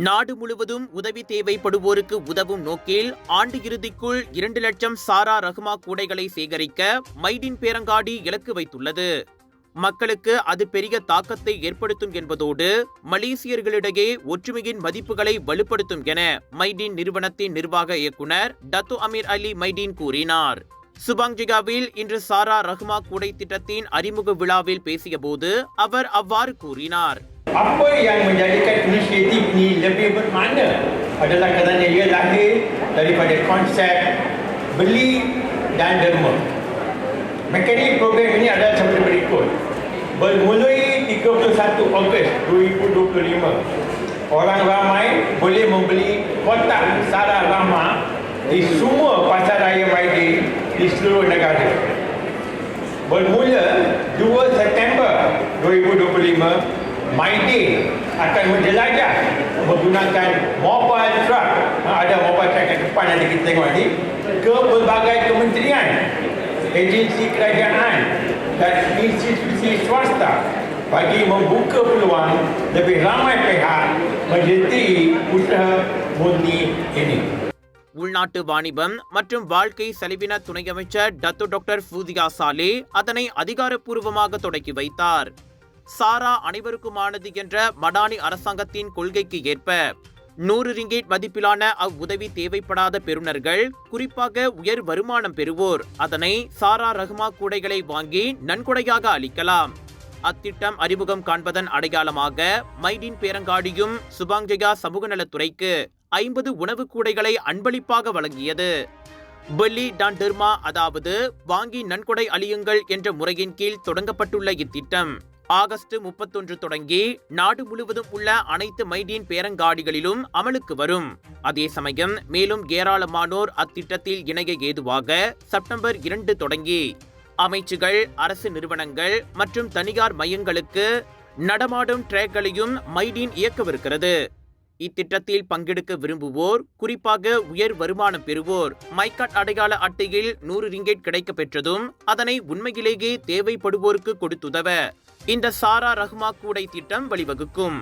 நாடு முழுவதும் உதவி தேவைப்படுவோருக்கு உதவும் நோக்கில் ஆண்டு இறுதிக்குள் 2 லட்சம் சாரா ரஹ்மா கூடைகளை சேகரிக்க மைடின் பேரங்காடி இலக்கு வைத்துள்ளது. மக்களுக்கு அது பெரிய தாக்கத்தை ஏற்படுத்தும் என்பதோடு மலேசியர்களிடையே ஒற்றுமையின் மதிப்புகளை வலுப்படுத்தும் என மைடின் நிறுவனத்தின் நிர்வாக இயக்குனர் டத்து அமீர் அலி மைடின் கூறினார். சுபாங்ஜிகாவில் இன்று சாரா ரஹ்மா கூடை திட்டத்தின் அறிமுக விழாவில் பேசியபோது அவர் அவ்வாறு கூறினார். Apa yang menjadikan inisiatif ini lebih bermakna adalah kerana ia lahir daripada konsep beli dan derma. Mekanik program ini adalah seperti berikut. Bermulai 31 Ogos 2025, orang ramai boleh membeli kotak Sarah Rahma di semua pasar raya Maidin di seluruh negara. Bermula 2 September 2025, Maidin akan menjelajah menggunakan mobile truck, ada mobile truck kat depan nanti kita tengok ni, ke pelbagai kementerian, agensi kerajaan dan institusi swasta bagi membuka peluang lebih ramai pihak menyertai usaha murni ini. உள்நாட்டு வாணிபம் மற்றும் வாழ்க்கை செலவின துணை அமைச்சர் Datuk doctor ஃபூதியா சாலே அதனை அதிகாரப்பூர்வமாக தொடக்கி வைத்தார். சாரா அனைவருக்குமானது என்ற மடானி அரசாங்கத்தின் கொள்கைக்கு ஏற்ப 100 ரிங்கேட் மதிப்பிலான அவ்வுதவி தேவைப்படாத பெறுநர்கள், குறிப்பாக உயர் வருமானம் பெறுவோர் அதனை சாரா ரஹ்மா கூடைகளை வாங்கி நன்கொடையாக அளிக்கலாம். அத்திட்டம் அறிமுகம் காண்பதன் அடையாளமாக மைடின் பேரங்காடியும் சுபாங்ஜயா சமூக நலத்துறைக்கு 50 உணவு கூடைகளை அன்பளிப்பாக வழங்கியது. பெல்லி டான் டெர்மா, அதாவது வாங்கி நன்கொடை அளியுங்கள் என்ற முறையின் கீழ் தொடங்கப்பட்டுள்ள இத்திட்டம் ஆகஸ்ட் 31 தொடங்கி நாடு முழுவதும் உள்ள அனைத்து மைடின் பேரங்காடிகளிலும் அமலுக்கு வரும். அதே சமயம் மேலும் ஏராளமானோர் அத்திட்டத்தில் இணைய ஏதுவாக செப்டம்பர் 2 தொடங்கி அமைச்சுகள், அரசு நிறுவனங்கள் மற்றும் தனியார் மையங்களுக்கு நடமாடும் ட்ரேக்களையும் மைடின் இயக்கவிருக்கிறது. இத்திட்டத்தில் பங்கெடுக்க விரும்புவோர், குறிப்பாக உயர் வருமானம் பெறுவோர், மைகாட் அடையாள அட்டையில் 100 ரிங்கேட் கிடைக்க பெற்றதும் அதனை உண்மையிலேயே தேவைப்படுவோருக்கு கொடுத்துதவ இந்த சாரா ரஹ்மா கூடை திட்டம் வழிவகுக்கும்.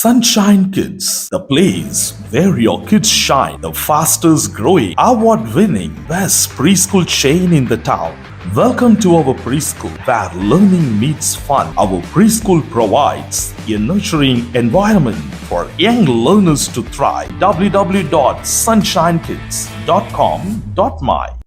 Sunshine Kids, the place where your kids shine, the fastest growing, award-winning, best preschool chain in the town. Welcome to our preschool where learning meets fun. Our preschool provides a nurturing environment for young learners to thrive. www.sunshinekids.com.my